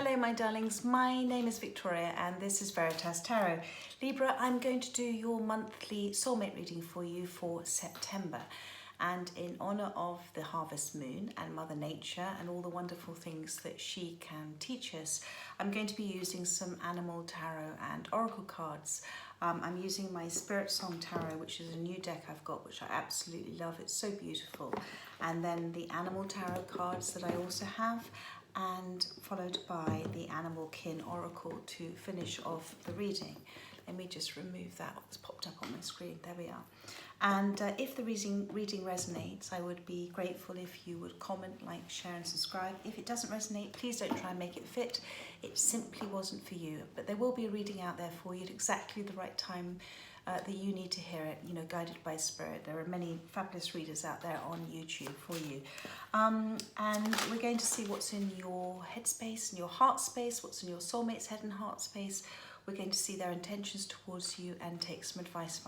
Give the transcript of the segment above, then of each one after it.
Hello my darlings, my name is Victoria and this is Veritas Tarot. Libra, I'm going to do your monthly soulmate reading for you for September. And in honour of the harvest moon and Mother Nature and all the wonderful things that she can teach us, I'm going to be using some animal tarot and oracle cards. I'm using my Spirit Song Tarot, which is a new deck I've got, which I absolutely love. It's so beautiful. And then the animal tarot cards that I also have, and followed by the Animal Kin Oracle to finish off the reading. Let me just remove that, what's popped up on my screen. There we are. And if the reading resonates, I would be grateful if you would comment, like, share and subscribe. If it doesn't resonate, please don't try and make it fit. It simply wasn't for you. But there will be a reading out there for you at exactly the right time that you need to hear it, you know, guided by spirit. There are many fabulous readers out there on YouTube for you. And we're going to see what's in your headspace, in your heart space, what's in your soulmate's head and heart space. We're going to see their intentions towards you and take some advice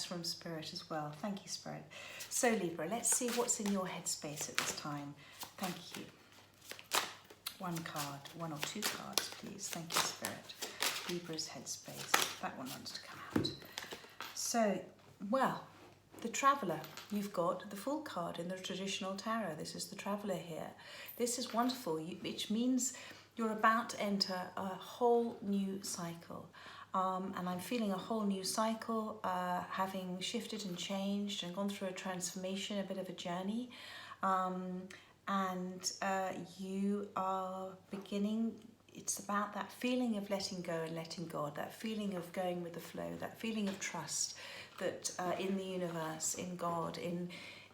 from Spirit as well. Thank you, Spirit. So Libra, let's see what's in your headspace at this time. Thank you. One card, one or two cards, please. Thank you, Spirit. Libra's headspace. That one wants to come out. So, well, the Traveller. You've got the Fool card in the traditional tarot. This is the Traveller here. This is wonderful, which means you're about to enter a whole new cycle. And I'm feeling a whole new cycle, having shifted and changed and gone through a transformation, a bit of a journey. You are beginning, it's about that feeling of letting go and letting God, that feeling of going with the flow, that feeling of trust that in the universe, in God,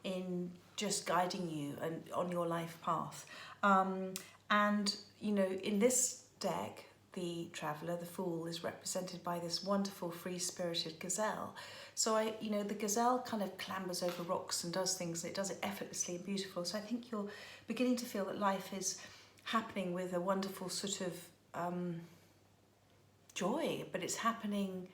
in just guiding you and on your life path. And, you know, in this deck, the Traveller, the Fool, is represented by this wonderful free-spirited gazelle. So the gazelle kind of clambers over rocks and does things, and it does it effortlessly and beautiful. So I think you're beginning to feel that life is happening with a wonderful sort of joy, but it's happening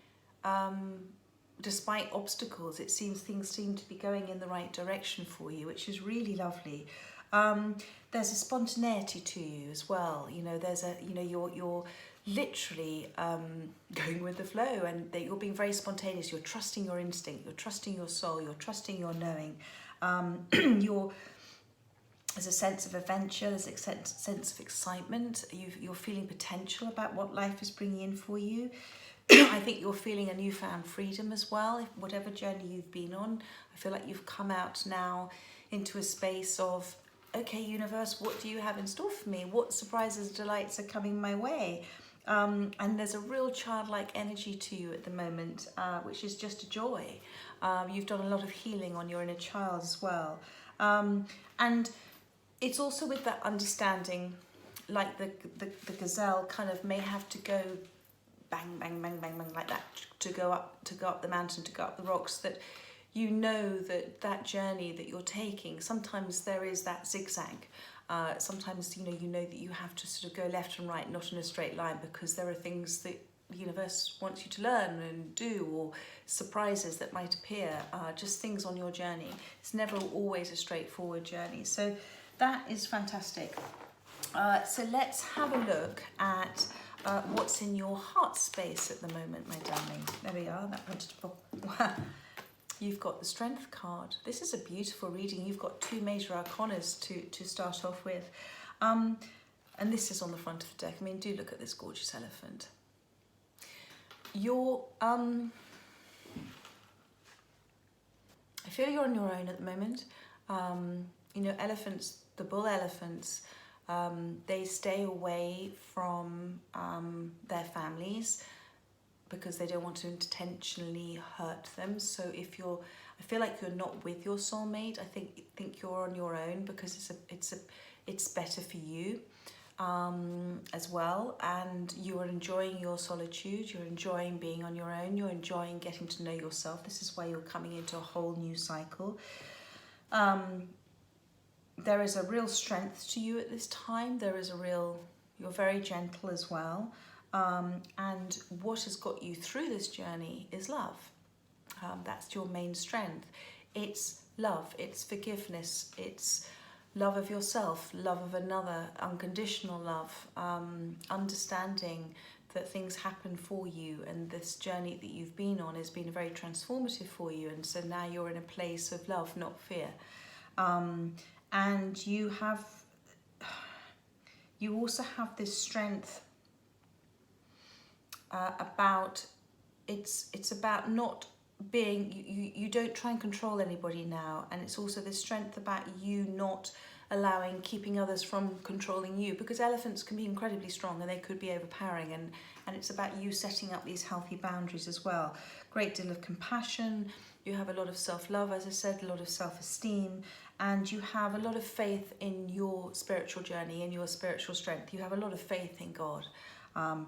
despite obstacles. It seems things seem to be going in the right direction for you, which is really lovely. There's a spontaneity to you as well. You know, there's a, you know, you're literally going with the flow, and that you're being very spontaneous. You're trusting your instinct, you're trusting your soul, you're trusting your knowing. There's a sense of adventure, there's a sense of excitement. You're feeling potential about what life is bringing in for you. I think you're feeling a newfound freedom as well. Whatever journey you've been on, I feel like you've come out now into a space of, okay, universe, what do you have in store for me? What surprises, delights are coming my way? And there's a real childlike energy to you at the moment, which is just a joy. You've done a lot of healing on your inner child as well. And it's also with that understanding, like the gazelle kind of may have to go bang, bang, bang, bang, bang, like that to go up the mountain, to go up the rocks, that you know that journey that you're taking, sometimes there is that zigzag. Sometimes, you know that you have to sort of go left and right, not in a straight line, because there are things that the universe wants you to learn and do, or surprises that might appear, just things on your journey. It's never always a straightforward journey. So that is fantastic. So let's have a look at what's in your heart space at the moment, my darling. There we are, that wanted to pop. You've got the Strength card. This is a beautiful reading. You've got two major arcanas to start off with. And this is on the front of the deck. I mean, do look at this gorgeous elephant. I feel you're on your own at the moment. You know, elephants, the bull elephants, they stay away from their families because they don't want to intentionally hurt them. So if I feel like you're not with your soulmate, I think you're on your own, because it's better for you as well. And you are enjoying your solitude, you're enjoying being on your own, you're enjoying getting to know yourself. This is why you're coming into a whole new cycle. There is a real strength to you at this time. You're very gentle as well. And what has got you through this journey is love. That's your main strength. It's love, it's forgiveness, it's love of yourself, love of another, unconditional love, understanding that things happen for you, and this journey that you've been on has been very transformative for you, and so now you're in a place of love, not fear. And you also have this strength about, it's about not being, you don't try and control anybody now, and it's also this strength about you not keeping others from controlling you, because elephants can be incredibly strong and they could be overpowering, and it's about you setting up these healthy boundaries as well. Great deal of compassion, you have a lot of self-love, as I said, a lot of self-esteem, and you have a lot of faith in your spiritual journey, in your spiritual strength. You have a lot of faith in God,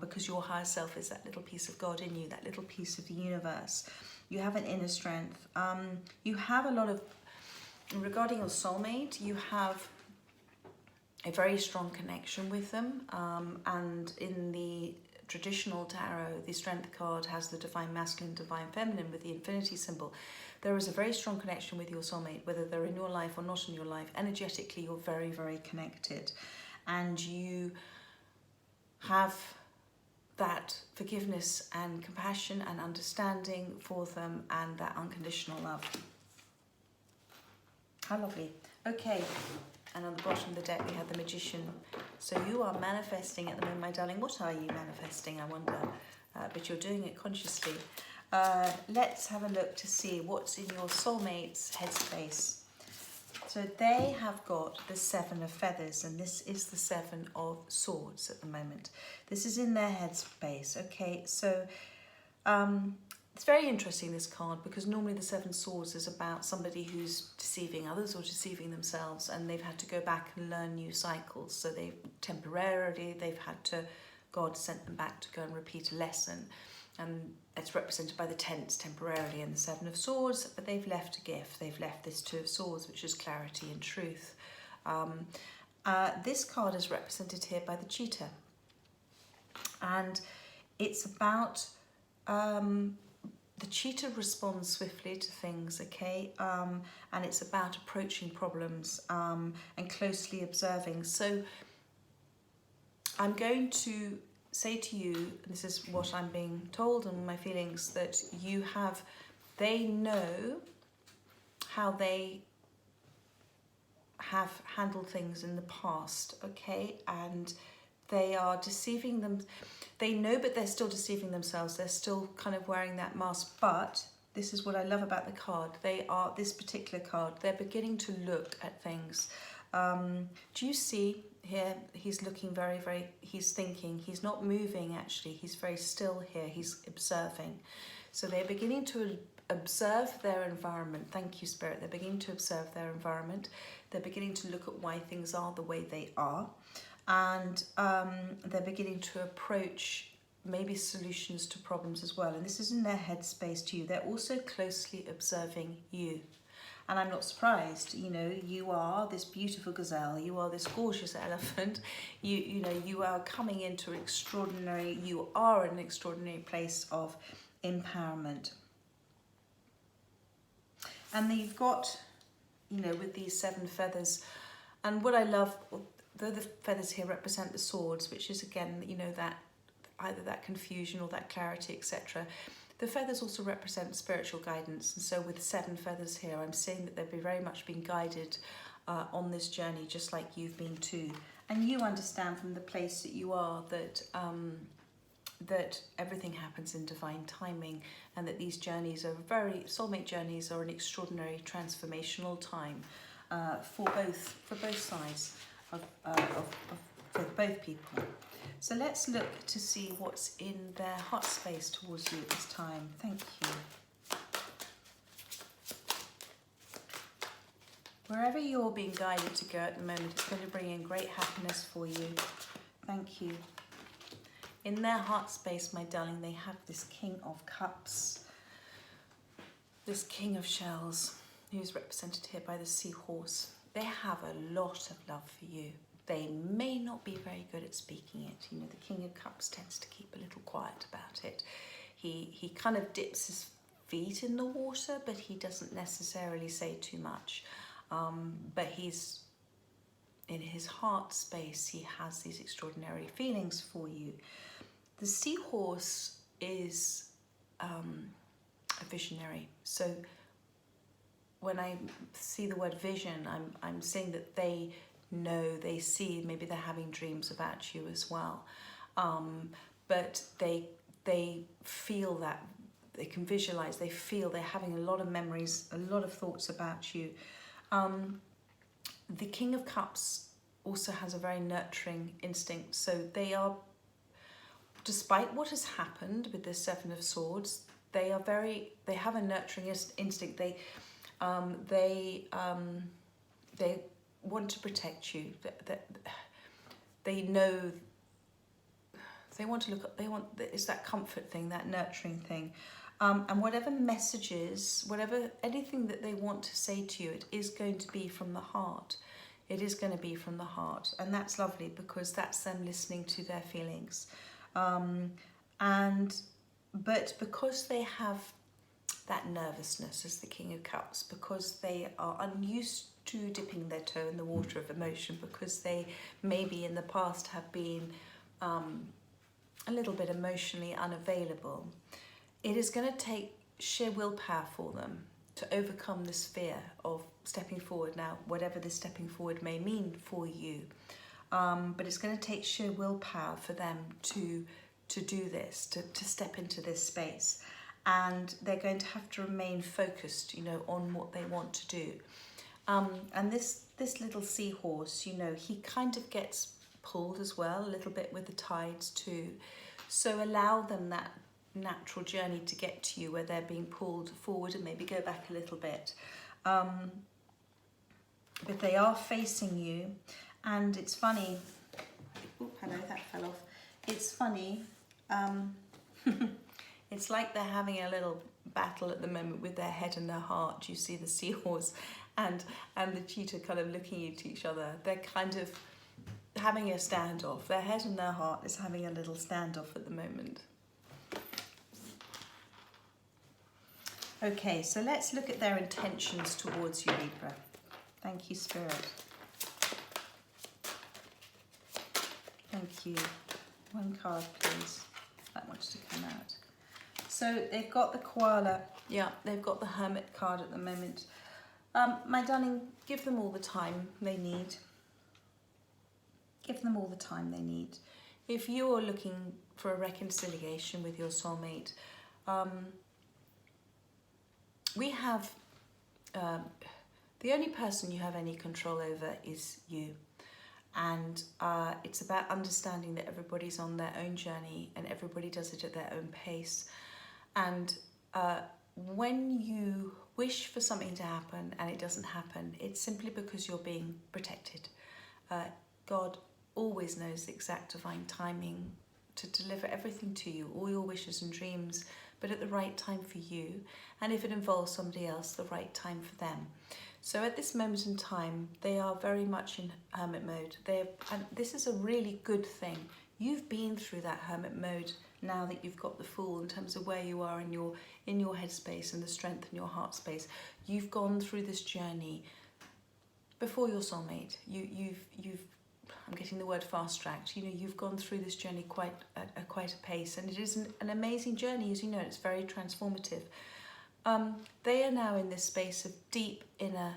because your higher self is that little piece of God in you, that little piece of the universe. You have an inner strength. You have a lot of, regarding your soulmate, you have a very strong connection with them. And in the traditional tarot, the strength card has the divine masculine, divine feminine with the infinity symbol. There is a very strong connection with your soulmate, whether they're in your life or not in your life. Energetically, you're very, very connected. And you have that forgiveness and compassion and understanding for them, and that unconditional love. How lovely. Okay, and on the bottom of the deck we have the Magician. So you are manifesting at the moment, my darling. What are you manifesting, I wonder? But you're doing it consciously. Let's have a look to see what's in your soulmate's headspace. So they have got the 7 of feathers, and this is the 7 of swords at the moment. This is in their headspace. Okay, so it's very interesting, this card, because normally the 7 swords is about somebody who's deceiving others or deceiving themselves, and they've had to go back and learn new cycles. So they've had to, God sent them back to go and repeat a lesson. And it's represented by the Tents temporarily and the 7 of Swords, but they've left a gift. They've left this 2 of Swords, which is clarity and truth. This card is represented here by the cheetah. And it's about, the cheetah responds swiftly to things, okay? And it's about approaching problems and closely observing. So I'm going to say to you, this is what I'm being told and my feelings, that they know how they have handled things in the past, okay? And they are deceiving them. They know, but they're still deceiving themselves. They're still kind of wearing that mask. But this is what I love about the card. This particular card, they're beginning to look at things. Do you see here? He's looking very, he's thinking. He's not moving, actually. He's very still here. He's observing. So they're beginning to observe their environment. Thank you, Spirit. They're beginning to observe their environment. They're beginning to look at why things are the way they are. And they're beginning to approach maybe solutions to problems as well. And this is in their headspace to you. They're also closely observing you. And I'm not surprised, you know, you are this beautiful gazelle, you are this gorgeous elephant, you are coming into you are an extraordinary place of empowerment. And then you've got, you know, with these 7 feathers, and what I love, the feathers here represent the swords, which is again, you know, that either that confusion or that clarity, etc. The feathers also represent spiritual guidance, and so with 7 feathers here, I'm saying that they've very much been guided on this journey, just like you've been too. And you understand from the place that you are that that everything happens in divine timing, and that these journeys are soulmate journeys are an extraordinary transformational time for both sides for both people. So let's look to see what's in their heart space towards you at this time. Thank you. Wherever you're being guided to go at the moment, it's going to bring in great happiness for you. Thank you. In their heart space, my darling, they have this King of Cups, this King of Shells, who's represented here by the seahorse. They have a lot of love for you. They may not be very good at speaking it. You know, the King of Cups tends to keep a little quiet about it. He kind of dips his feet in the water, but he doesn't necessarily say too much. But he's in his heart space, he has these extraordinary feelings for you. The seahorse is a visionary. So when I see the word vision, I'm saying that they know, they see, maybe they're having dreams about you as well. But they feel that, they can visualize, they feel, they're having a lot of memories, a lot of thoughts about you. The King of Cups also has a very nurturing instinct. So they are, despite what has happened with the Seven of Swords, they have a nurturing instinct. They want to protect you. They know, they want to look up, it's that comfort thing, that nurturing thing. And whatever messages, anything that they want to say to you, it is going to be from the heart. It is going to be from the heart. And that's lovely, because that's them listening to their feelings. But because they have that nervousness as the King of Cups, because they are unused to dipping their toe in the water of emotion, because they maybe in the past have been a little bit emotionally unavailable, it is going to take sheer willpower for them to overcome this fear of stepping forward. Now, whatever this stepping forward may mean for you, but it's going to take sheer willpower for them to do this, to step into this space. And they're going to have to remain focused, on what they want to do. And this little seahorse, he kind of gets pulled as well, a little bit with the tides too. So allow them that natural journey to get to you, where they're being pulled forward and maybe go back a little bit. But they are facing you. And it's funny. Oh, hello, that fell off. It's funny. It's like they're having a little battle at the moment with their head and their heart. You see the seahorse and the cheetah kind of looking at each other. They're kind of having a standoff. Their head and their heart is having a little standoff at the moment. Okay, so let's look at their intentions towards you, Libra. Thank you, Spirit. Thank you. One card, please. That wants to come out. So they've got the koala. Yeah, they've got the hermit card at the moment. My darling, give them all the time they need. Give them all the time they need. If you are looking for a reconciliation with your soulmate, we have, the only person you have any control over is you. And it's about understanding that everybody's on their own journey and everybody does it at their own pace. And when you wish for something to happen and it doesn't happen, it's simply because you're being protected. God always knows the exact divine timing to deliver everything to you, all your wishes and dreams, but at the right time for you. And if it involves somebody else, the right time for them. So at this moment in time, they are very much in hermit mode. And this is a really good thing. You've been through that hermit mode now that you've got the Fool, in terms of where you are in your headspace and the strength in your heart space. You've gone through this journey before your soulmate. You've I'm getting the word fast-tracked. You've gone through this journey quite a pace, and it is an amazing journey, as you know. It's very transformative. They are now in this space of deep inner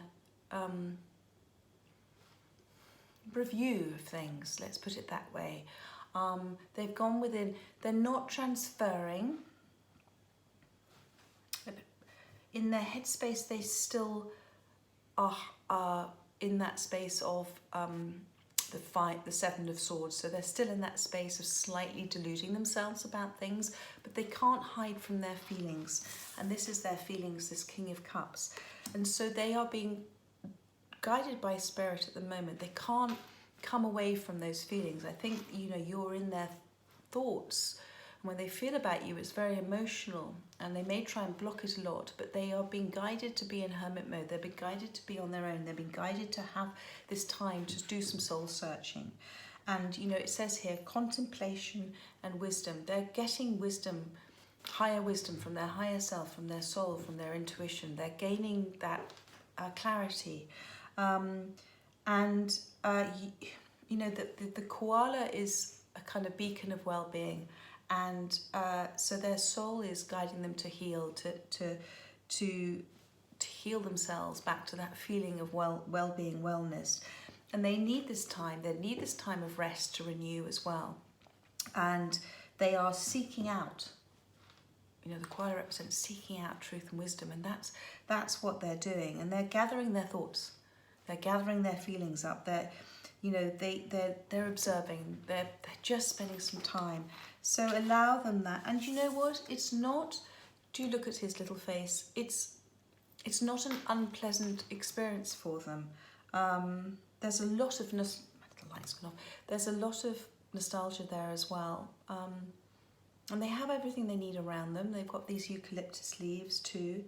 review of things, let's put it that way. They've gone within, they're not transferring. In their headspace, they still are in that space of the Seven of Swords. So they're still in that space of slightly deluding themselves about things, but they can't hide from their feelings. And this is their feelings, this King of Cups. And so they are being guided by Spirit at the moment. They can't come away from those feelings. I think, you're in their thoughts. And when they feel about you, it's very emotional, and they may try and block it a lot, but they are being guided to be in hermit mode. They're being guided to be on their own. They're being guided to have this time to do some soul searching. And, it says here, contemplation and wisdom. They're getting wisdom, higher wisdom from their higher self, from their soul, from their intuition. They're gaining that clarity. And you know, the koala is a kind of beacon of well-being, and so their soul is guiding them to heal, to heal themselves back to that feeling of well-being, wellness. And they need this time. They need this time of rest to renew as well. And they are seeking out, you know, the koala represents seeking out truth and wisdom, and that's what they're doing. And they're gathering their thoughts, they're gathering their feelings up. They're, you know, they're observing. They're just spending some time. So allow them that. And you know what? It's not. Do look at his little face. It's not an unpleasant experience for them. There's a lot of the light's gone off. There's a lot of nostalgia there as well. And they have everything they need around them. They've got these eucalyptus leaves too.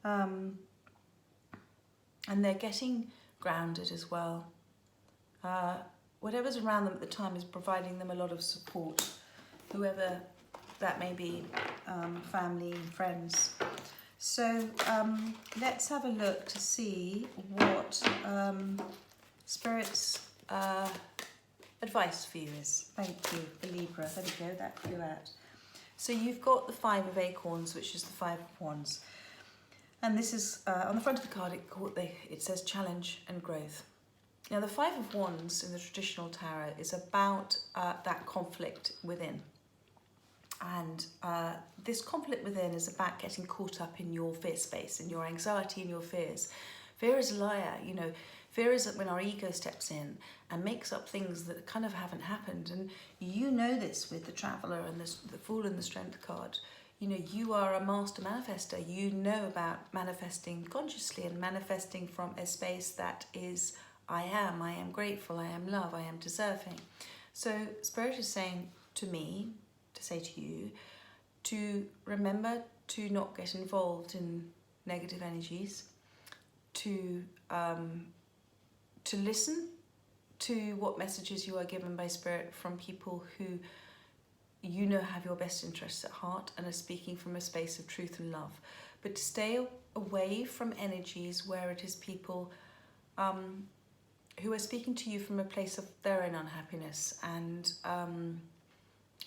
And they're getting grounded as well. Whatever's around them at the time is providing them a lot of support, whoever that may be, family, friends. So let's have a look to see what Spirit's advice for you is. Thank you for Libra. There we go, that flew out. So you've got the Five of Acorns, which is the Five of Wands. And this is, on the front of the card, it says challenge and growth. Now the Five of Wands in the traditional tarot is about that conflict within. And this conflict within is about getting caught up in your fear space, in your anxiety and your fears. Fear is a liar, you know. Fear is when our ego steps in and makes up things that kind of haven't happened. And you know this with the Traveller and the Fool and the Strength card. You know, you are a master manifester. You know about manifesting consciously and manifesting from a space that is, I am grateful, I am love, I am deserving. So Spirit is saying to me, to say to you, to remember to not get involved in negative energies, to listen to what messages you are given by Spirit from people who you know have your best interests at heart and are speaking from a space of truth and love, but to stay away from energies where it is people who are speaking to you from a place of their own unhappiness and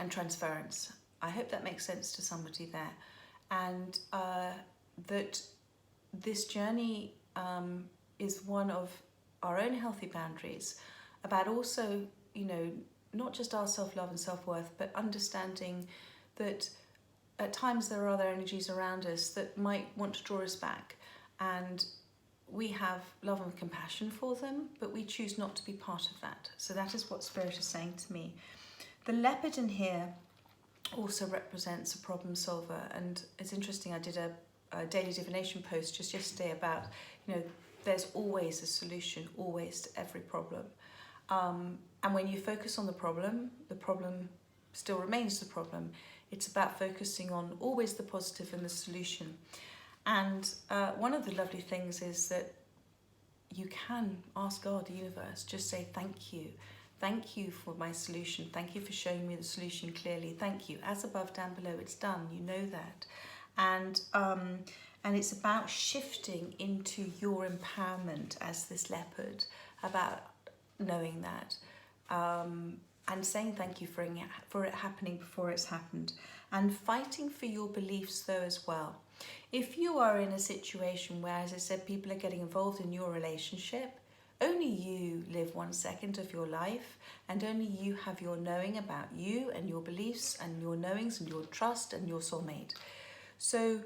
transference. I hope that makes sense to somebody there, and that this journey is one of our own healthy boundaries, about also, you know, not just our self-love and self-worth, but understanding that at times there are other energies around us that might want to draw us back, and we have love and compassion for them, but we choose not to be part of that. So that is what Spirit is saying to me. The leopard in here also represents a problem solver, and it's interesting, I did a daily divination post just yesterday about, you know, there's always a solution, always, to every problem. And when you focus on the problem still remains the problem. It's about focusing on always the positive and the solution. And one of the lovely things is that you can ask God, the universe, just say thank you. Thank you for my solution. Thank you for showing me the solution clearly. Thank you. As above, down below, it's done. You know that. And it's about shifting into your empowerment as this leopard, about knowing that, and saying thank you for it happening before it's happened, and fighting for your beliefs though as well. If you are in a situation where, as I said, people are getting involved in your relationship, only you live 1 second of your life, and only you have your knowing about you and your beliefs and your knowings and your trust and your soulmate. So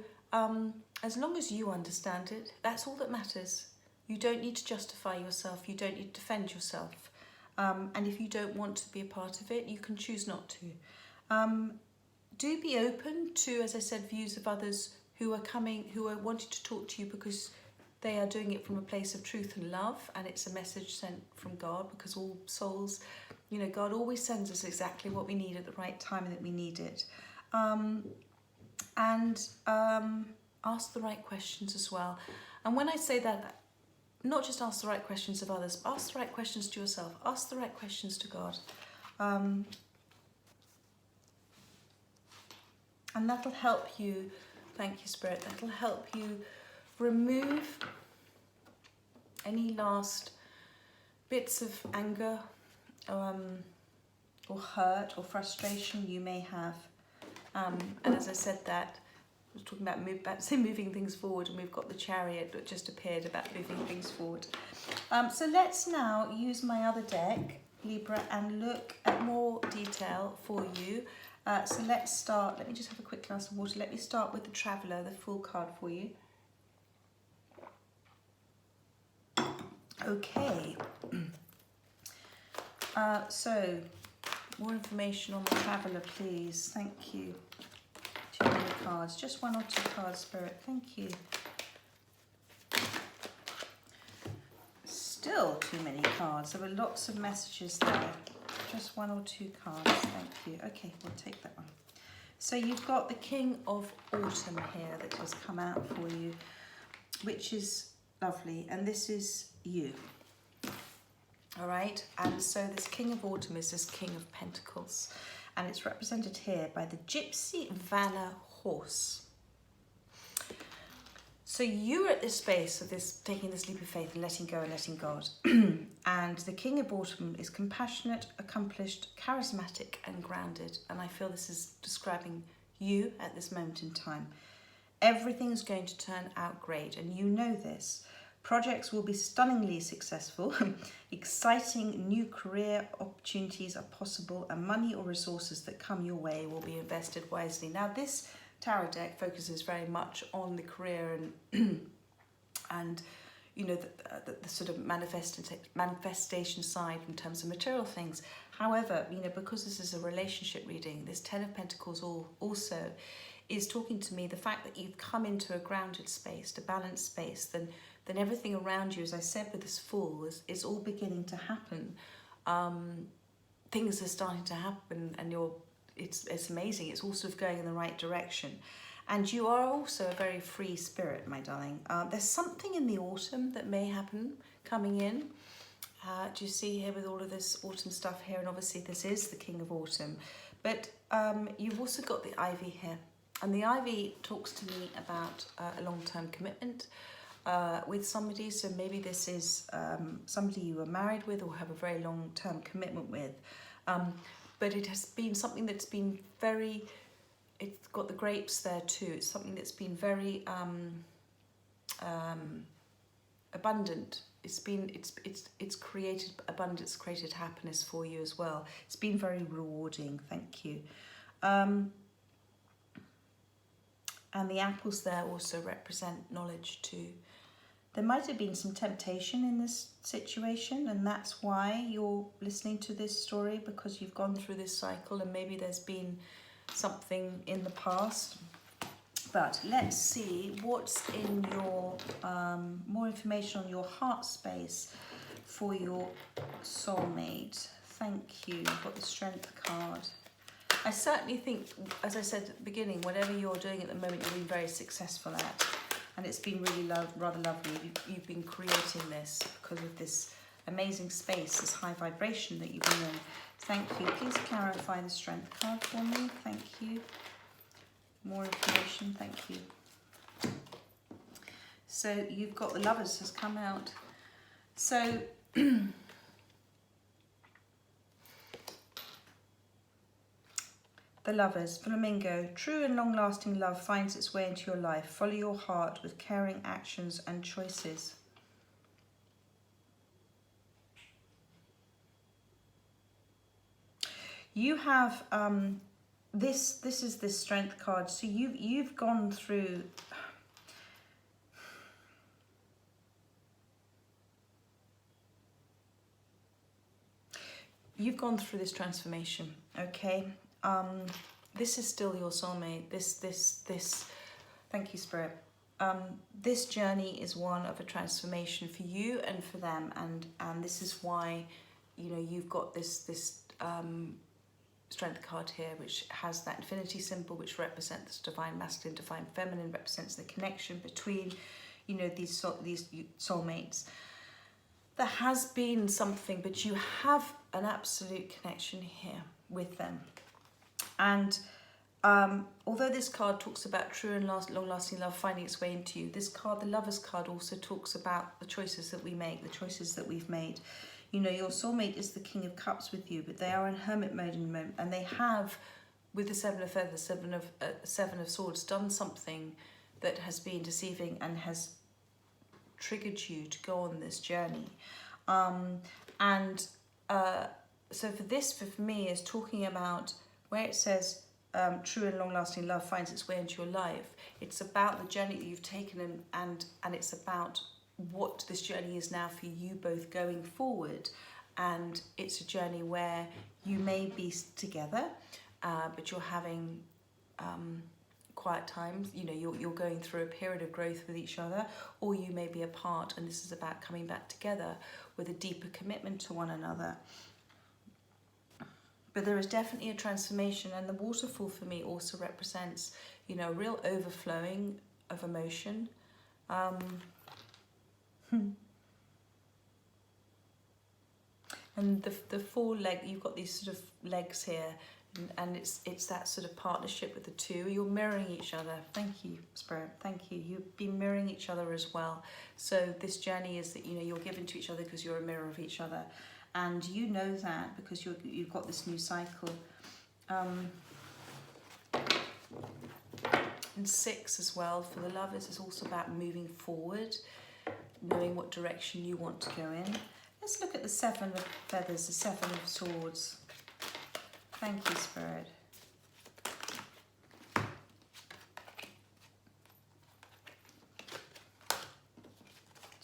as long as you understand it, that's all that matters. You don't need to justify yourself. You don't need to defend yourself. And if you don't want to be a part of it, you can choose not to. Do be open to, as I said, views of others who are wanting to talk to you because they are doing it from a place of truth and love, and it's a message sent from God, because all souls, you know, God always sends us exactly what we need at the right time and that we need it. Ask the right questions as well. And when I say that, not just ask the right questions of others, but ask the right questions to yourself. Ask the right questions to God. And that'll help you, thank you Spirit, that'll help you remove any last bits of anger or hurt or frustration you may have. And as I said that, I was talking about moving things forward, and we've got the Chariot that just appeared about moving things forward. So let's now use my other deck, Libra, and look at more detail for you. So let's start. Let me just have a quick glass of water. Let me start with the Traveller, the Fool card for you. Okay. So more information on the Traveller, please. Thank you. Too many cards. Just one or two cards, Spirit. Thank you. Still too many cards. There were lots of messages there. Just one or two cards. Thank you. Okay, we'll take that one. So you've got the King of Autumn here that has come out for you, which is lovely. And this is you. All right. And so this King of Autumn is this King of Pentacles. And it's represented here by the Gypsy Valor horse. So you're at this space of this, taking this leap of faith and letting go and letting God. And the King of Autumn is compassionate, accomplished, charismatic and grounded. And I feel this is describing you at this moment in time. Everything's going to turn out great, and you know this. Projects will be stunningly successful. Exciting new career opportunities are possible, and money or resources that come your way will be invested wisely. Now, this tarot deck focuses very much on the career and you know, the sort of manifestation side in terms of material things. However, you know, because this is a relationship reading, this Ten of Pentacles also is talking to me the fact that you've come into a grounded space, a balanced space, then everything around you, as I said with this Fool, is all beginning to happen. Things are starting to happen, and it's amazing. It's all sort of going in the right direction. And you are also a very free spirit, my darling. There's something in the autumn that may happen coming in. Do you see here with all of this autumn stuff here? And obviously this is the King of Autumn. But you've also got the Ivy here. And the Ivy talks to me about a long-term commitment with somebody. So maybe this is somebody you were married with or have a very long-term commitment with. But it has been something that's been very, it's got the grapes there too. It's something that's been very abundant. It's created abundance, created happiness for you as well. It's been very rewarding. Thank you. And the apples there also represent knowledge too. There might have been some temptation in this situation, and that's why you're listening to this story, because you've gone through this cycle and maybe there's been something in the past. But let's see what's in your, more information on your heart space for your soulmate. Thank you. You've got the Strength card. I certainly think, as I said at the beginning, whatever you're doing at the moment, you've been very successful at. And it's been really rather lovely. You've been creating this because of this amazing space, this high vibration that you've been in. Thank you. Please clarify the Strength card for me. Thank you. More information. Thank you. So you've got the Lovers has come out. So the Lovers, Flamingo. True and long-lasting love finds its way into your life. Follow your heart with caring actions and choices. You have this is the Strength card. So you've gone through this transformation, okay? This is still your soulmate. This thank you, Spirit. This journey is one of a transformation for you and for them, and this is why, you know, you've got this Strength card here, which has that infinity symbol, which represents divine masculine, divine feminine, represents the connection between, you know, these soulmates. There has been something, but you have an absolute connection here with them. And although this card talks about true and long-lasting love finding its way into you, this card, the Lovers card, also talks about the choices that we make, the choices that we've made. You know, your soulmate is the King of Cups with you, but they are in hermit mode in the moment, and they have, with the Seven of Feathers, Seven of Swords, done something that has been deceiving and has triggered you to go on this journey. So for me, is talking about where it says true and long-lasting love finds its way into your life. It's about the journey that you've taken, and it's about what this journey is now for you both going forward. And it's a journey where you may be together, but you're having quiet times. You know, you're going through a period of growth with each other, or you may be apart, and this is about coming back together with a deeper commitment to one another. But there is definitely a transformation, and the waterfall for me also represents, you know, a real overflowing of emotion. And the four leg, you've got these sort of legs here, and it's that sort of partnership with the two. You're mirroring each other. Thank you, Spirit. Thank you. You've been mirroring each other as well. So this journey is that, you know, you're given to each other because you're a mirror of each other, and you know that because you've got this new cycle. And 6 as well for the lovers is also about moving forward, knowing what direction you want to go in. Let's look at the 7 of Feathers, the 7 of Swords. Thank you, Spirit.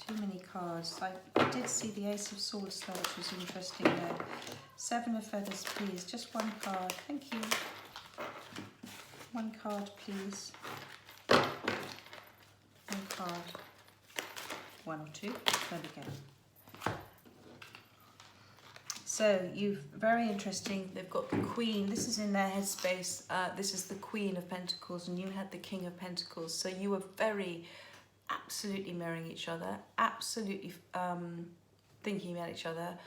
Too many cards. I did see the Ace of Swords there, which was interesting there. 7 of Feathers, please. Just one card. Thank you. One card, please. One card. 1 or 2. There we go. So you've, very interesting, they've got the Queen, this is in their headspace, this is the Queen of Pentacles, and you had the King of Pentacles. So you were absolutely mirroring each other, absolutely thinking about each other,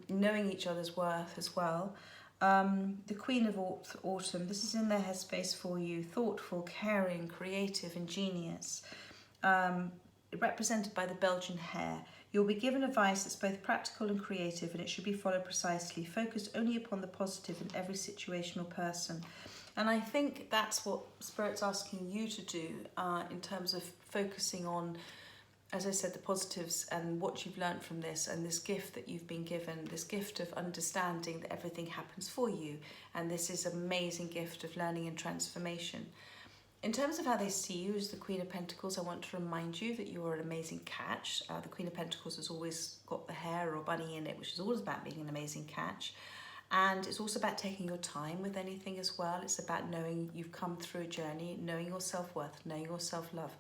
knowing each other's worth as well. The Queen of Autumn, this is in their headspace for you, thoughtful, caring, creative, ingenious, represented by the Belgian hare. You'll be given advice that's both practical and creative, and it should be followed precisely, focused only upon the positive in every situation or person. And I think that's what Spirit's asking you to do in terms of focusing on, as I said, the positives and what you've learned from this, and this gift that you've been given, this gift of understanding that everything happens for you. And this is an amazing gift of learning and transformation. In terms of how they see you as the Queen of Pentacles, I want to remind you that you are an amazing catch. The Queen of Pentacles has always got the hare or bunny in it, which is always about being an amazing catch. And it's also about taking your time with anything as well. It's about knowing you've come through a journey, knowing your self-worth, knowing your self-love,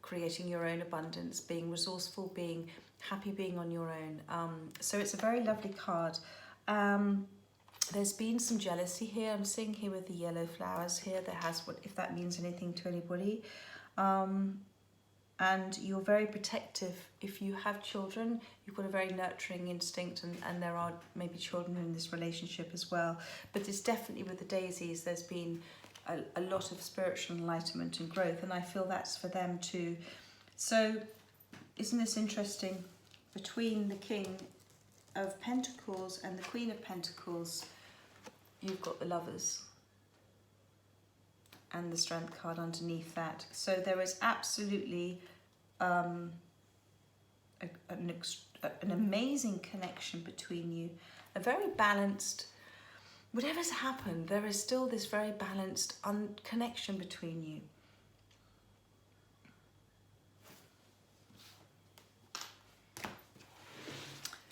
creating your own abundance, being resourceful, being happy, being on your own. So it's a very lovely card. There's been some jealousy here. I'm seeing here with the yellow flowers here. There has, if that means anything to anybody. And you're very protective. If you have children, you've got a very nurturing instinct, and there are maybe children in this relationship as well. But it's definitely with the daisies, there's been a lot of spiritual enlightenment and growth, and I feel that's for them too. So isn't this interesting? Between the King of Pentacles and the Queen of Pentacles, you've got the Lovers and the Strength card underneath that. So there is absolutely an amazing connection between you, a very balanced, whatever's happened, there is still this very balanced connection between you.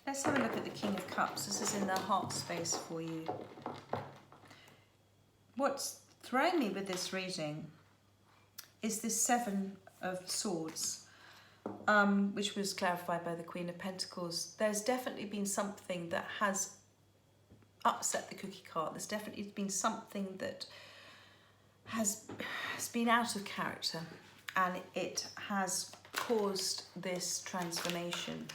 Let's have a look at the King of Cups. This is in the heart space for you. What's throwing me with this reading is this 7 of Swords, which was clarified by the Queen of Pentacles. There's definitely been something that has upset the cookie cart. There's definitely been something that has been out of character, and it has caused this transformation.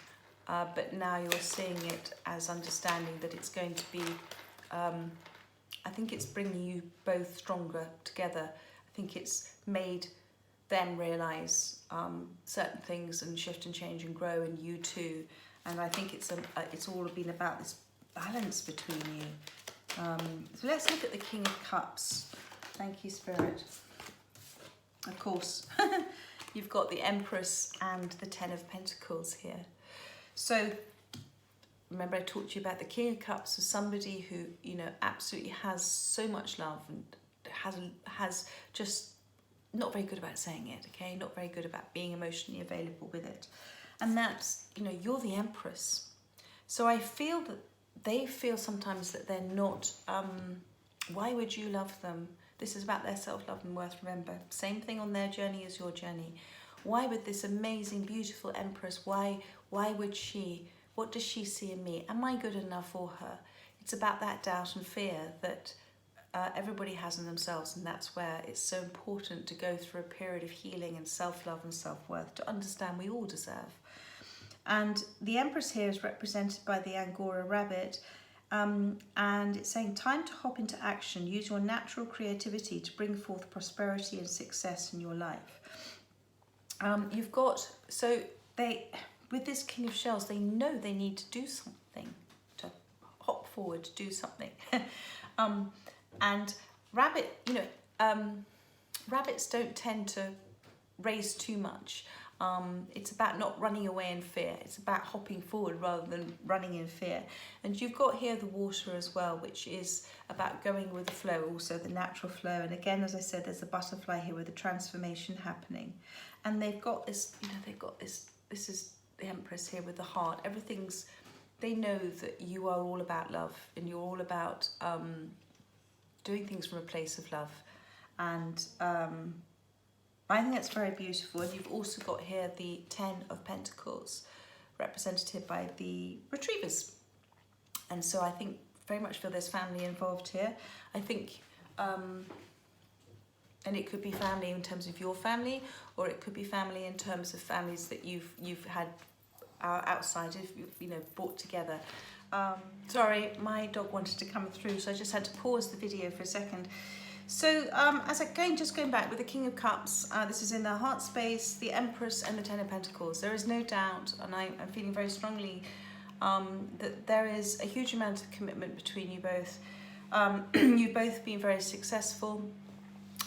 But now you're seeing it as understanding that it's going to be, I think it's bringing you both stronger together. I think it's made them realise certain things and shift and change and grow, and you too. And I think it's all been about this balance between you. So let's look at the King of Cups. Thank you, Spirit. Of course, you've got the Empress and the Ten of Pentacles here. So remember I talked to you about the King of Cups as somebody who, you know, absolutely has so much love and has just not very good about saying it, okay? Not very good about being emotionally available with it. And that's, you know, you're the Empress. So I feel that they feel sometimes that they're not, why would you love them? This is about their self-love and worth, remember. Same thing on their journey as your journey. Why would this amazing, beautiful Empress, why would she, what does she see in me? Am I good enough for her? It's about that doubt and fear that everybody has in themselves, and that's where it's so important to go through a period of healing and self-love and self-worth to understand we all deserve. And the Empress here is represented by the Angora rabbit, and it's saying time to hop into action. Use your natural creativity to bring forth prosperity and success in your life. You've got, so they, with this King of Shells, they know they need to do something, to hop forward, to do something. And rabbit, you know, rabbits don't tend to raise too much. It's about not running away in fear. It's about hopping forward rather than running in fear. And you've got here the water as well, which is about going with the flow, also the natural flow. And again, as I said, there's a butterfly here with the transformation happening. And they've got this, you know, they've got this is the Empress here with the heart. Everything's, they know that you are all about love and you're all about doing things from a place of love. And I think that's very beautiful. And you've also got here the Ten of Pentacles, represented by the Retrievers. And so I think very much feel there's family involved here. I think, and it could be family in terms of your family, or it could be family in terms of families that you've had outside of, you know, brought together. Sorry, my dog wanted to come through, so I just had to pause the video for a second. So as just going back with the King of Cups, this is in the heart space, the Empress and the Ten of Pentacles. There is no doubt, and I'm feeling very strongly that there is a huge amount of commitment between you both. You've both been very successful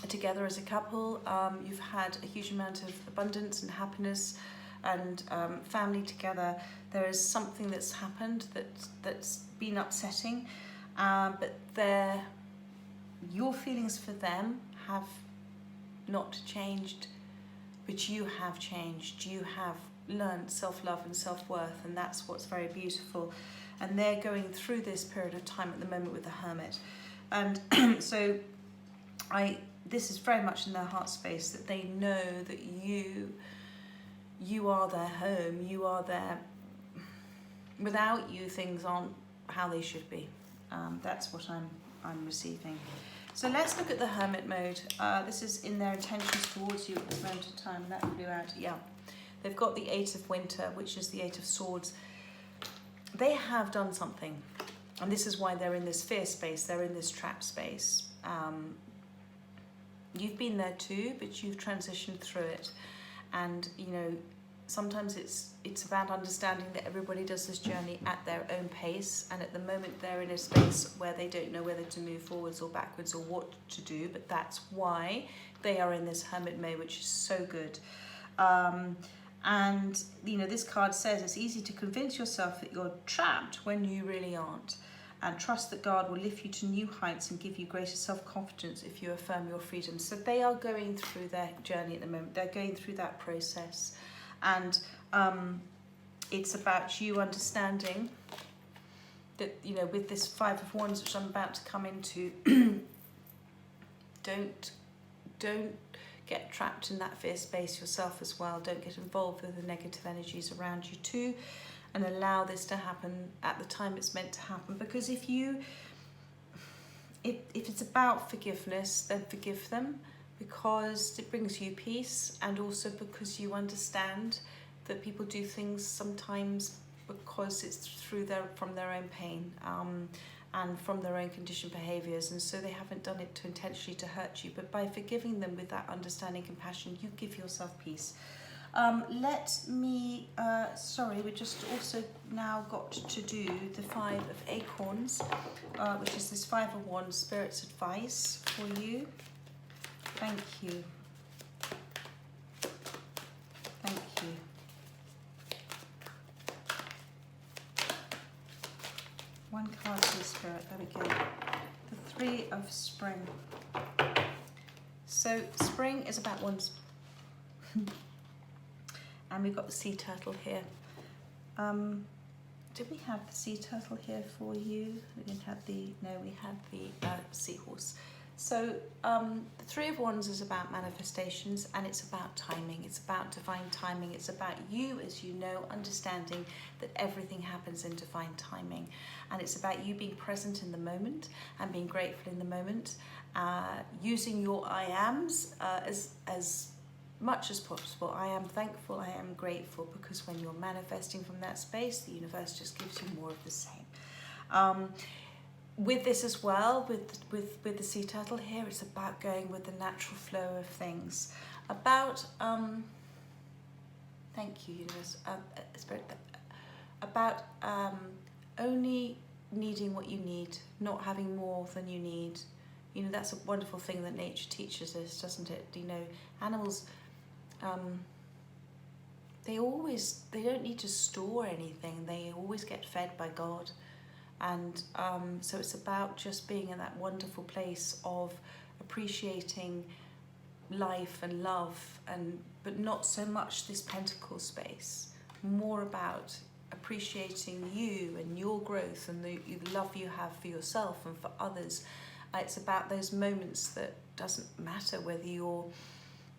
together as a couple. You've had a huge amount of abundance and happiness and family together. There is something that's happened that's been upsetting, but your feelings for them have not changed, but you have changed. You have learned self-love and self-worth, and that's what's very beautiful. And they're going through this period of time at the moment with the Hermit. And so this is very much in their heart space, that they know that you are their home, you are their, without you things aren't how they should be. That's what I'm receiving. So let's look at the Hermit mode. This is in their intentions towards you at this moment in time. That flew out, yeah. They've got the Eight of Winter, which is the Eight of Swords. They have done something, and this is why they're in this fear space, they're in this trap space. You've been there too, but you've transitioned through it. And, you know, sometimes it's about understanding that everybody does this journey at their own pace, and at the moment they're in a space where they don't know whether to move forwards or backwards or what to do, but that's why they are in this Hermit mode, which is so good. And, you know, this card says it's easy to convince yourself that you're trapped when you really aren't, and trust that God will lift you to new heights and give you greater self-confidence if you affirm your freedom. So they are going through their journey at the moment. They're going through that process. And it's about you understanding that, you know, with this Five of Wands, which I'm about to come into, don't get trapped in that fear space yourself as well. Don't get involved with the negative energies around you too, and allow this to happen at the time it's meant to happen. Because if it's about forgiveness, then forgive them, because it brings you peace, and also because you understand that people do things sometimes because it's from their own pain and from their own conditioned behaviours, and so they haven't done it intentionally to hurt you. But by forgiving them with that understanding, compassion, you give yourself peace. Let me, sorry, we just also now got to do the 5 of Acorns, which is this 5 of Wands Spirit's advice for you. Thank you. Thank you. One card to the Spirit, there we go. The 3 of Spring. So spring is about one's... And we've got the sea turtle here. Did we have the sea turtle here for you? We didn't have the, no, we had the seahorse. So the 3 of Wands is about manifestations, and it's about timing. It's about divine timing. It's about you, as you know, understanding that everything happens in divine timing. And it's about you being present in the moment and being grateful in the moment, using your I ams as much as possible. I am thankful, I am grateful, because when you're manifesting from that space, the universe just gives you more of the same. With this as well, with the sea turtle here, it's about going with the natural flow of things. About, thank you, universe, Spirit, about only needing what you need, not having more than you need. You know, that's a wonderful thing that nature teaches us, doesn't it? You know, animals, they don't need to store anything. They always get fed by God. And so it's about just being in that wonderful place of appreciating life and love, but not so much this pentacle space, more about appreciating you and your growth and the love you have for yourself and for others. It's about those moments that doesn't matter whether you're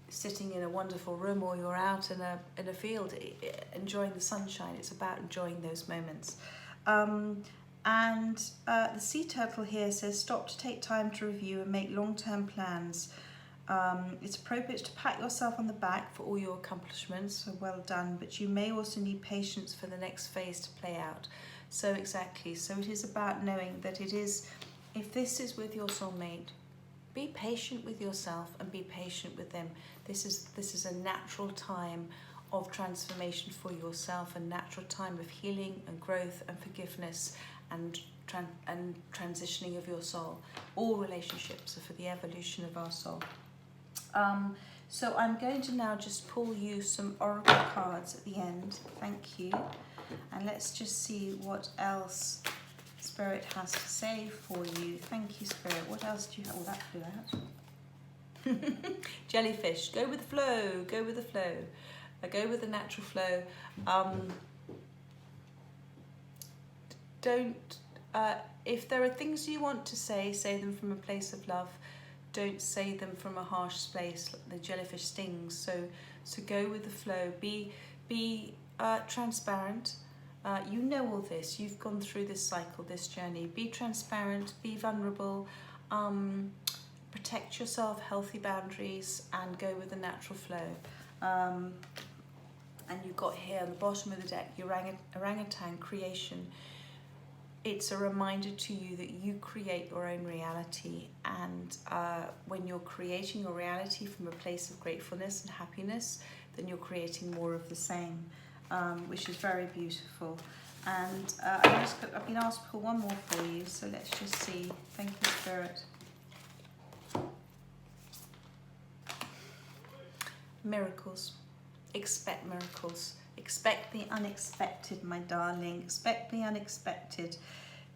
sitting in a wonderful room or you're out in a field enjoying the sunshine. It's about enjoying those moments. The sea turtle here says, stop to take time to review and make long-term plans. It's appropriate to pat yourself on the back for all your accomplishments, so well done, but you may also need patience for the next phase to play out. So exactly, so it is about knowing that it is, if this is with your soulmate, be patient with yourself and be patient with them. This is a natural time of transformation for yourself, a natural time of healing and growth and forgiveness and transitioning of your soul. All relationships are for the evolution of our soul. So I'm going to now just pull you some oracle cards at the end. Thank you. And let's just see what else Spirit has to say for you. Thank you, Spirit. What else do you have? Oh, that flew out. Jellyfish, go with the flow, go with the flow. Go with the natural flow. If there are things you want to say them from a place of love. Don't say them from a harsh place. The jellyfish stings. So go with the flow. Be transparent. You know all this. You've gone through this cycle, this journey. Be transparent. Be vulnerable. Protect yourself. Healthy boundaries, and go with the natural flow. And you've got here on the bottom of the deck, your orangutan creation. It's a reminder to you that you create your own reality, and when you're creating your reality from a place of gratefulness and happiness, then you're creating more of the same, which is very beautiful. And I've been asked to pull one more for you, so let's just see. Thank you, Spirit. Miracles. Expect miracles. Expect the unexpected, my darling. Expect the unexpected.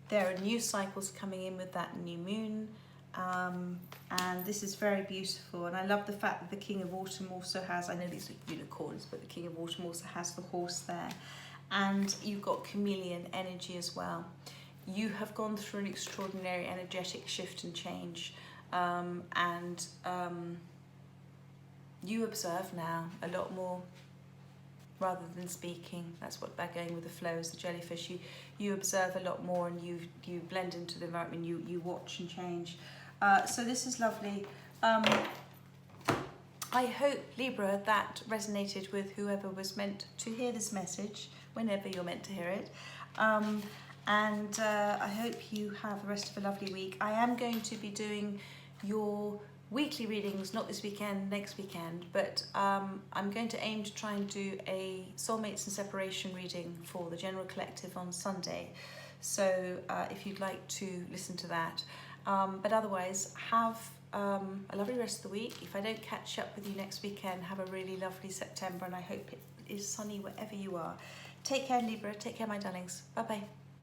There are new cycles coming in with that new moon, and this is very beautiful. And I love the fact that the King of Autumn also has, I know these are unicorns, but the King of Autumn also has the horse there. And you've got chameleon energy as well. You have gone through an extraordinary energetic shift and change, and you observe now a lot more rather than speaking. That's what they're going with the flow, is the jellyfish. You observe a lot more, and you blend into the environment. You watch and change. So this is lovely. I hope, Libra, that resonated with whoever was meant to hear this message, whenever you're meant to hear it. And I hope you have the rest of a lovely week. I am going to be doing your weekly readings, not this weekend, next weekend, but I'm going to aim to try and do a Soulmates and Separation reading for the General Collective on Sunday. So if you'd like to listen to that. But otherwise, have a lovely rest of the week. If I don't catch up with you next weekend, have a really lovely September, and I hope it is sunny wherever you are. Take care, Libra. Take care, my darlings. Bye-bye.